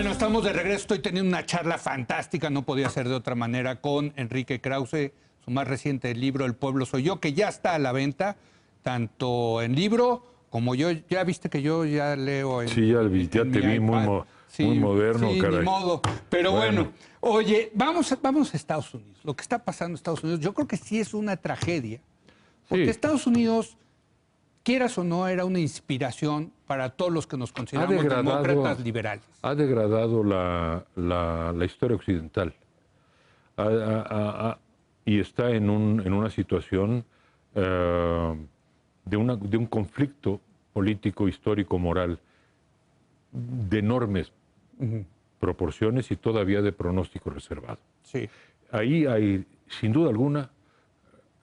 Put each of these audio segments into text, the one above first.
Bueno, estamos de regreso. Estoy teniendo una charla fantástica, no podía ser de otra manera, con Enrique Krause, su más reciente libro, El pueblo soy yo, que ya está a la venta, tanto en libro como yo. Ya viste que yo ya leo en Sí, ya vi, ya te vi muy moderno, sí, caray. ni modo. Pero bueno, oye, vamos a Estados Unidos. Lo que está pasando en Estados Unidos, yo creo que sí es una tragedia. Porque Sí. Estados Unidos, quieras o no, era una inspiración para todos los que nos consideramos demócratas liberales. Ha degradado la historia occidental. Y está en una situación de un conflicto político, histórico, moral, de enormes proporciones y todavía de pronóstico reservado. Sí. Ahí hay, sin duda alguna,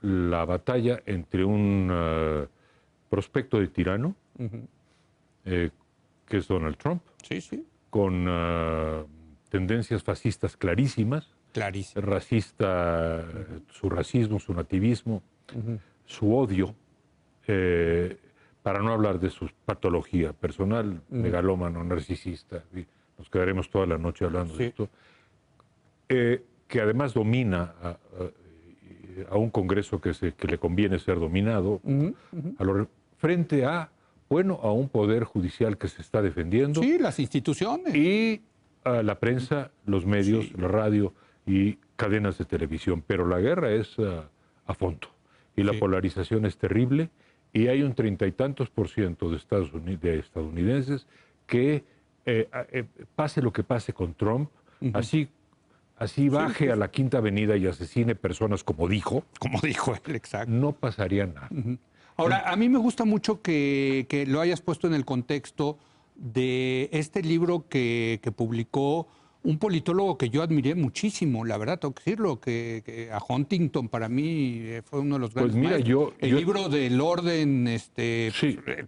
la batalla entre un prospecto de tirano, que es Donald Trump, Sí, sí. con tendencias fascistas clarísimas, Clarísimo. racista, su racismo, su nativismo, su odio, para no hablar de su patología personal, megalómano, narcisista, y nos quedaremos toda la noche hablando de esto, que además domina a un Congreso que le conviene ser dominado, frente a un poder judicial que se está defendiendo. Sí, las instituciones. Y a la prensa, los medios, la radio y cadenas de televisión. Pero la guerra es a fondo. Y la polarización es terrible. Y hay un 30 y tantos % de estadounidenses que, pase lo que pase con Trump, así baje a la Quinta Avenida y asesine personas como dijo Él, exacto. no pasaría nada. Ahora, a mí me gusta mucho que lo hayas puesto en el contexto de este libro que publicó un politólogo que yo admiré muchísimo, la verdad, tengo que decirlo, que a Huntington para mí fue uno de los grandes maestros. El libro del orden,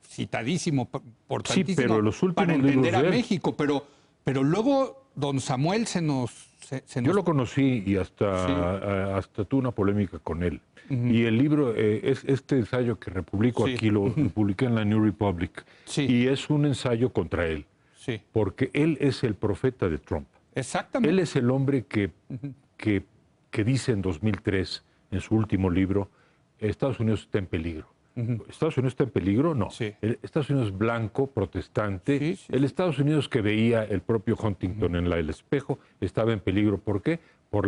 citadísimo, importantísimo, pero los últimos para entender a libros de él, México, pero luego don Samuel se nos... Yo lo conocí y hasta tuve una polémica con él. Y el libro, este ensayo que republico aquí, lo publiqué en la New Republic. Y es un ensayo contra él. Porque él es el profeta de Trump. Exactamente. Él es el hombre que dice en 2003, en su último libro, Estados Unidos está en peligro. ¿Estados Unidos está en peligro? No. El Estados Unidos blanco, protestante, el Estados Unidos que veía el propio Huntington en el espejo, estaba en peligro. ¿Por qué? Por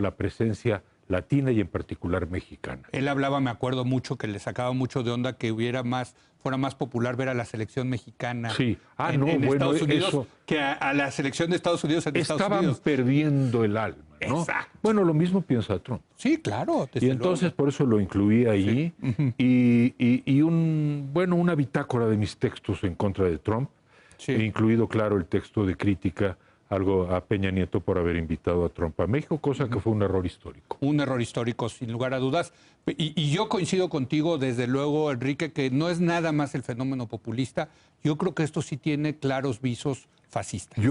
la presencia latina y en particular mexicana. Él hablaba, me acuerdo mucho, que le sacaba mucho de onda que fuera más popular ver a la selección mexicana en Estados Unidos que a la selección de Estados Unidos en Estados Unidos. Estaban perdiendo el alma, ¿no? Exacto. Bueno, lo mismo piensa Trump. Sí, claro. Y entonces por eso lo incluí ahí. Y una bitácora de mis textos en contra de Trump, incluido, claro, el texto de crítica algo a Peña Nieto por haber invitado a Trump a México, cosa que fue un error histórico. Un error histórico, sin lugar a dudas. Y yo coincido contigo, desde luego, Enrique, que no es nada más el fenómeno populista. Yo creo que esto sí tiene claros visos fascistas.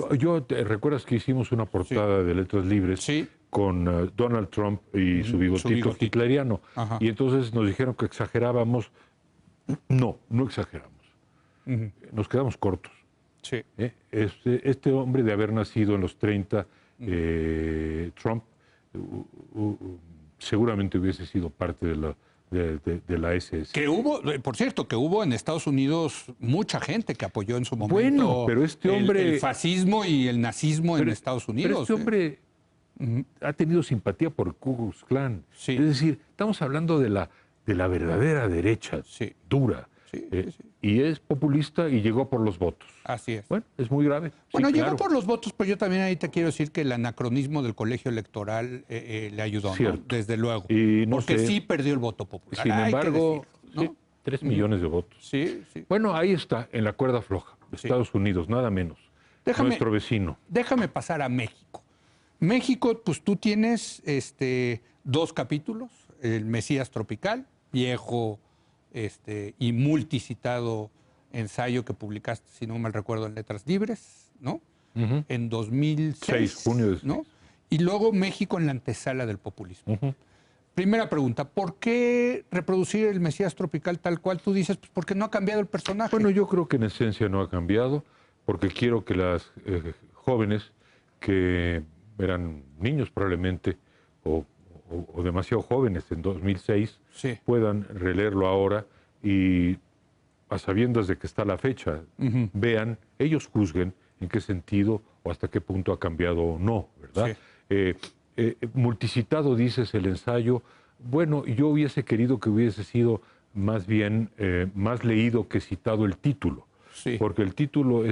¿Te recuerdas que hicimos una portada de Letras Libres con Donald Trump y su bigotito hitleriano? Y entonces nos dijeron que exagerábamos. No exageramos. Nos quedamos cortos. Sí. Este hombre, de haber nacido en los 30, Trump seguramente hubiese sido parte de la SS. Que hubo, por cierto, que hubo en Estados Unidos mucha gente que apoyó en su momento bueno, pero este hombre, el fascismo y el nazismo en Estados Unidos. Pero este hombre ha tenido simpatía por Ku Klux Klan. Es decir, estamos hablando de la verdadera derecha dura. Y es populista y llegó por los votos. Así es. Bueno, es muy grave. Bueno, llegó por los votos, pero yo también ahí te quiero decir que el anacronismo del colegio electoral le ayudó, ¿no? Desde luego. Y porque sí perdió el voto popular. Sin embargo, 3 millones de votos. Bueno, ahí está, en la cuerda floja. Estados Unidos, nada menos. Nuestro vecino. Déjame pasar a México. México, pues tú tienes 2 capítulos, El Mesías Tropical, viejo y multicitado ensayo que publicaste, si no mal recuerdo, en Letras Libres, ¿no? En 2006. Junio de ¿no? Y luego México en la antesala del populismo. Primera pregunta, ¿por qué reproducir El Mesías Tropical tal cual tú dices? Pues porque no ha cambiado el personaje. Bueno, yo creo que en esencia no ha cambiado. porque quiero que las jóvenes que eran niños probablemente o demasiado jóvenes en 2006 Sí. puedan releerlo ahora y a sabiendas de que está la fecha, vean, ellos juzguen en qué sentido o hasta qué punto ha cambiado o no, ¿verdad? Sí. Multicitado, dices, el ensayo. Bueno, yo hubiese querido que hubiese sido más bien más leído que citado el título, Sí. porque el título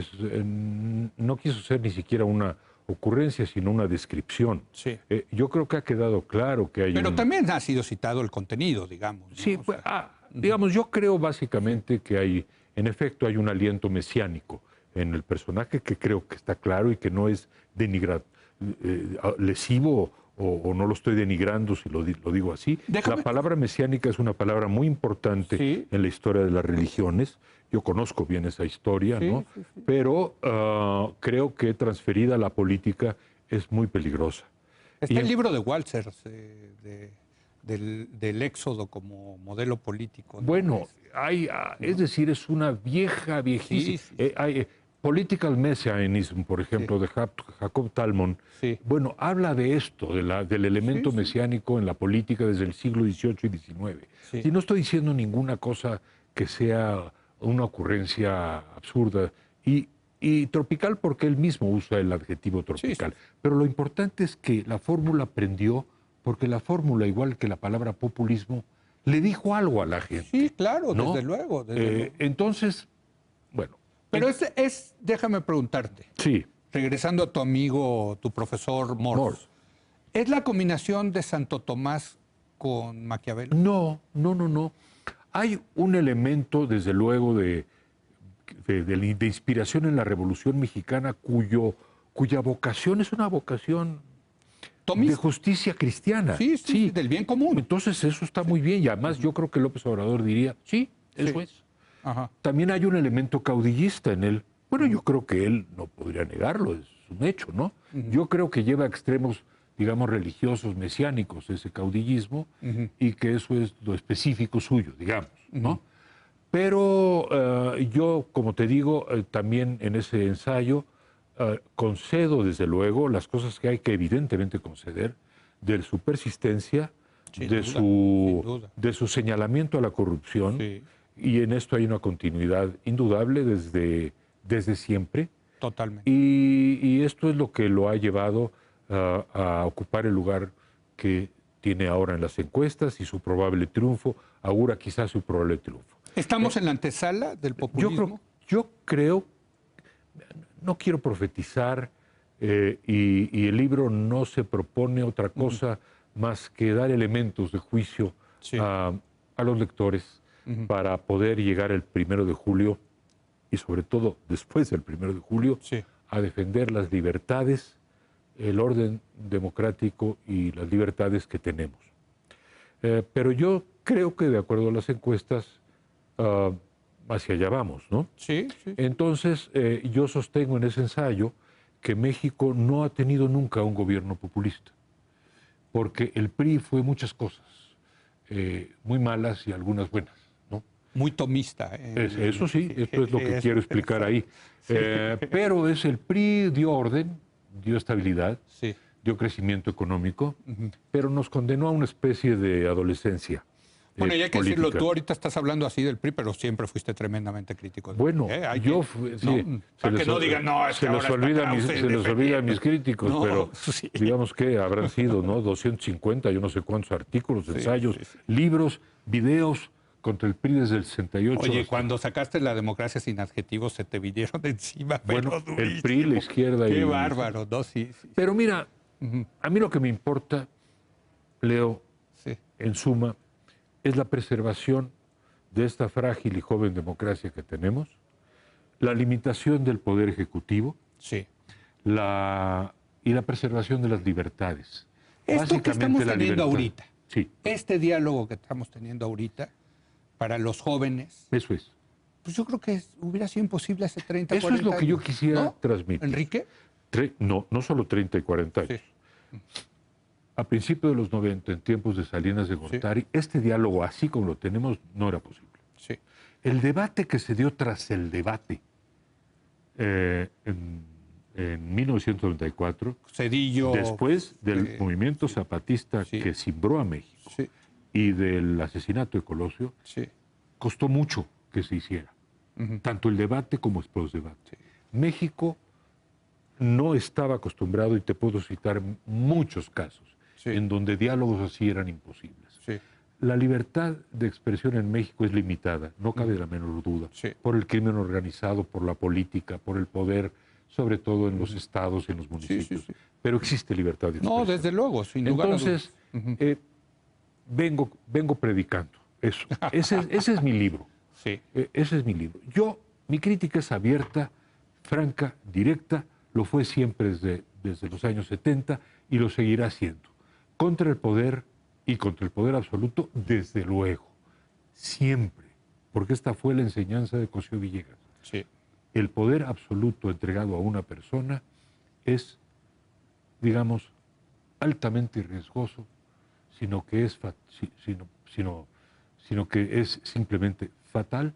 no quiso ser ni siquiera una ocurrencia, sino una descripción. Sí. Yo creo que ha quedado claro que hay Pero también ha sido citado el contenido, digamos, ¿no? Sí, O pues, sea, digamos, yo creo básicamente que hay, en efecto, hay un aliento mesiánico en el personaje que creo que está claro y que no es lesivo o no lo estoy denigrando si lo digo así. Déjame- La palabra mesiánica es una palabra muy importante Sí. en la historia de las religiones. Yo conozco bien esa historia, Sí, ¿no? sí, sí. Pero creo que transferida a la política es muy peligrosa. Está Y el en- libro de Walters, del éxodo como modelo político, ¿no? Bueno, es decir, es una viejísima. Sí, sí, sí. Political Messianism, por ejemplo, de Jacob Talmon, Sí. bueno, habla de esto, del elemento Sí, sí. mesiánico en la política desde el siglo XVIII y XIX. Sí. Y no estoy diciendo ninguna cosa que sea una ocurrencia absurda. Y tropical porque él mismo usa el adjetivo tropical. Sí, sí. Pero lo importante es que la fórmula prendió porque la fórmula, igual que la palabra populismo, le dijo algo a la gente. Sí, claro, ¿no? desde luego. Entonces, bueno. Pero déjame preguntarte, Sí, regresando a tu amigo, tu profesor Morse, Morse. ¿es la combinación de Santo Tomás con Maquiavelo? No. Hay un elemento, desde luego, de inspiración en la Revolución Mexicana cuya vocación es una vocación de ¿Tomista? justicia cristiana. Sí, del bien común. Entonces eso está muy bien y además yo creo que López Obrador diría, sí, eso Sí. es. Ajá. También hay un elemento caudillista en él. Bueno, yo creo que él no podría negarlo, es un hecho, ¿no? Yo creo que lleva a extremos, digamos, religiosos, mesiánicos, ese caudillismo, y que eso es lo específico suyo, digamos, ¿no? Pero yo, como te digo, también en ese ensayo concedo, desde luego, las cosas que hay que evidentemente conceder, de su persistencia, Sin duda. de su señalamiento a la corrupción, Sí. y en esto hay una continuidad indudable desde siempre. Totalmente. Y esto es lo que lo ha llevado a ocupar el lugar que tiene ahora en las encuestas y su probable triunfo, augura quizás su probable triunfo. ¿Estamos en la antesala del populismo? Yo creo, no quiero profetizar y el libro no se propone otra cosa más que dar elementos de juicio Sí. a los lectores para poder llegar el 1 de julio y sobre todo después del 1 de julio Sí. a defender las libertades, el orden democrático y las libertades que tenemos. Pero yo creo que de acuerdo a las encuestas, hacia allá vamos, ¿no? Sí. Entonces, yo sostengo en ese ensayo que México no ha tenido nunca un gobierno populista, porque el PRI fue muchas cosas, muy malas y algunas buenas, ¿no? Muy tomista. Eso sí, esto es lo que quiero explicar ahí. Pero el PRI dio orden, dio estabilidad, Sí. dio crecimiento económico, pero nos condenó a una especie de adolescencia. Bueno, y hay que decirlo, política. tú ahorita estás hablando así del PRI, pero siempre fuiste tremendamente crítico. Bueno, Hay yo que- sí, ¿no? Para que no digan, no, es que se les ahora está olvida Krause se les olvida a defendiendo. mis críticos, No, pero sí. digamos que habrán sido, ¿no? 250, yo no sé cuántos artículos, ensayos, sí. libros, videos contra el PRI desde el 68. Oye, hasta- cuando sacaste la democracia sin adjetivos, se te vinieron de encima. Bueno, pero el PRI, la izquierda Qué y... bárbaro, ¿no? Sí. Pero mira, a mí lo que me importa, Leo, Sí. en suma, es la preservación de esta frágil y joven democracia que tenemos, la limitación del poder ejecutivo Sí. y la preservación de las libertades. Esto que estamos la teniendo libertad. ahorita, Sí, este diálogo que estamos teniendo ahorita, para los jóvenes, eso es. pues yo creo que hubiera sido imposible hace 30, Eso 40 es lo que yo años, quisiera ¿no? transmitir. Enrique. No solo 30 y 40 años. Sí. A principios de los 90, en tiempos de Salinas de Gortari, este diálogo, así como lo tenemos, no era posible. Sí. El debate que se dio tras el debate en 1994, Cedillo. después del movimiento zapatista sí. que cimbró a México Sí. y del asesinato de Colosio, Sí. costó mucho que se hiciera, tanto el debate como el postdebate. México no estaba acostumbrado, y te puedo citar muchos casos, en donde diálogos así eran imposibles. Sí. La libertad de expresión en México es limitada, no cabe la menor duda, por el crimen organizado, por la política, por el poder, sobre todo en los estados y en los municipios. Sí. Pero existe libertad de expresión. No, desde luego, sin lugar a dudas. Entonces, vengo predicando eso. Ese es mi libro. Sí. Ese es mi libro. Mi crítica es abierta, franca, directa, lo fue siempre desde los años 70 y lo seguirá siendo. Contra el poder y contra el poder absoluto, desde luego. Siempre. Porque esta fue la enseñanza de Cosío Villegas. Sí. El poder absoluto entregado a una persona es, digamos, altamente riesgoso, sino que es simplemente fatal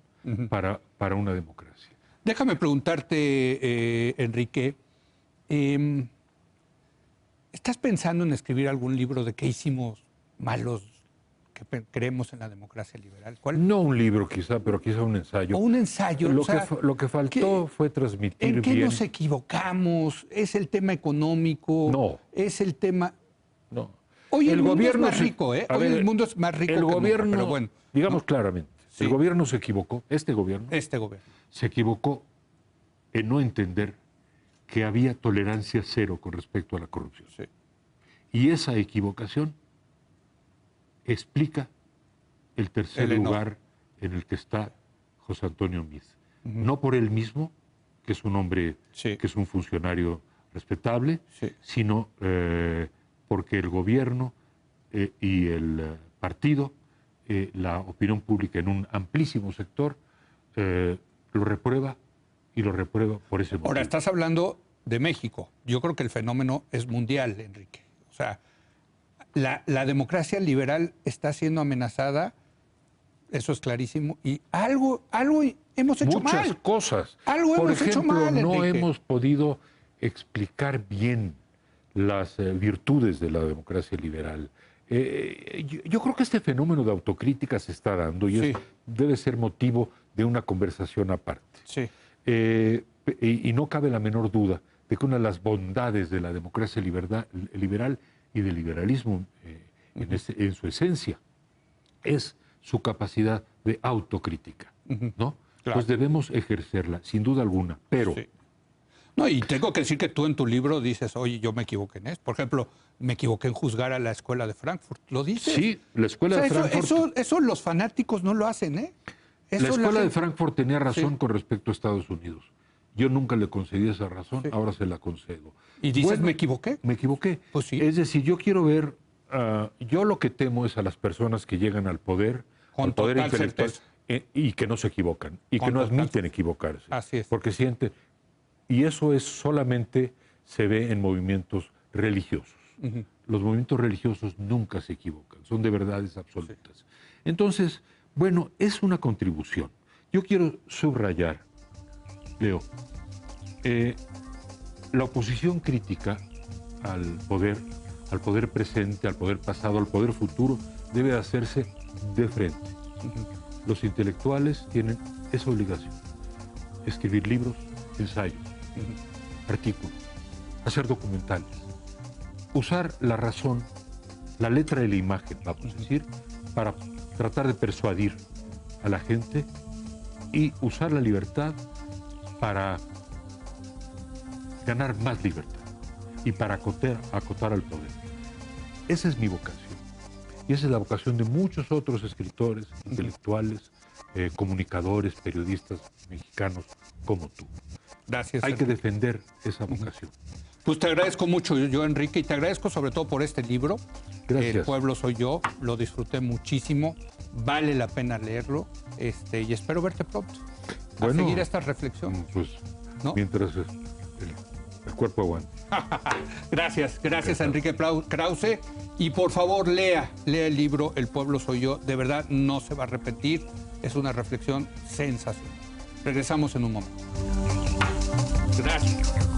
para una democracia. Déjame preguntarte, Enrique, ¿estás pensando en escribir algún libro de qué hicimos malos que creemos en la democracia liberal? ¿Cuál? No un libro quizá, pero quizá un ensayo. O un ensayo. Lo que faltó fue transmitir bien. ¿En qué nos equivocamos? ¿Es el tema económico? No. ¿Es el tema...? No. Hoy el mundo es más rico, ¿eh? Hoy el mundo es más rico que nunca, pero bueno. Digamos claramente, el gobierno se equivocó, este gobierno se equivocó en no entender que había tolerancia cero con respecto a la corrupción. Sí. Y esa equivocación explica el tercer lugar en el que está José Antonio Meade. No por él mismo, que es un hombre, que es un funcionario respetable, sino porque el gobierno y el partido, la opinión pública en un amplísimo sector, lo reprueba y lo reprueba por ese motivo. Ahora, estás hablando de México. Yo creo que el fenómeno es mundial, Enrique. O sea, la democracia liberal está siendo amenazada, eso es clarísimo, y algo hemos hecho mal. Muchas cosas. Algo hemos hecho mal, Enrique. No hemos podido explicar bien las virtudes de la democracia liberal. Yo creo que este fenómeno de autocrítica se está dando y debe ser motivo de una conversación aparte. Sí. Y no cabe la menor duda de que una de las bondades de la democracia liberal y del liberalismo en su esencia es su capacidad de autocrítica, ¿no? Claro. Pues debemos ejercerla, sin duda alguna, pero... Sí. No, y tengo que decir que tú en tu libro dices, oye, yo me equivoqué en esto. Por ejemplo, me equivoqué en juzgar a la escuela de Frankfurt. ¿Lo dices? Sí, la escuela de Frankfurt... Eso los fanáticos no lo hacen, ¿eh? La escuela de Frankfurt tenía razón con respecto a Estados Unidos. Yo nunca le concedí esa razón, ahora se la concedo. ¿Y dices, me equivoqué? Me equivoqué. Pues sí. Es decir, yo quiero ver... yo lo que temo es a las personas que llegan al poder intelectual y que no se equivocan, y que no admiten equivocarse. Así es. Porque sienten... Y eso solamente se ve en movimientos religiosos. Los movimientos religiosos nunca se equivocan, son de verdades absolutas. Sí. Entonces, bueno, es una contribución. Yo quiero subrayar, Leo, la oposición crítica al poder presente, al poder pasado, al poder futuro, debe hacerse de frente. Los intelectuales tienen esa obligación: escribir libros, ensayos, artículos, hacer documentales, usar la razón, la letra y la imagen, vamos a decir, para tratar de persuadir a la gente y usar la libertad para ganar más libertad y para acotar al poder. Esa es mi vocación. Y esa es la vocación de muchos otros escritores, intelectuales, comunicadores, periodistas mexicanos como tú. Gracias. Hay que defender esa vocación. Pues te agradezco mucho, yo, Enrique, y te agradezco sobre todo por este libro. Gracias. El pueblo soy yo, lo disfruté muchísimo, vale la pena leerlo, y espero verte pronto. A seguir estas reflexiones. Pues, ¿no? Mientras el cuerpo aguante. Gracias Enrique Krause. Y por favor, lea el libro El pueblo soy yo. De verdad, no se va a arrepentir. Es una reflexión sensacional. Regresamos en un momento. Gracias.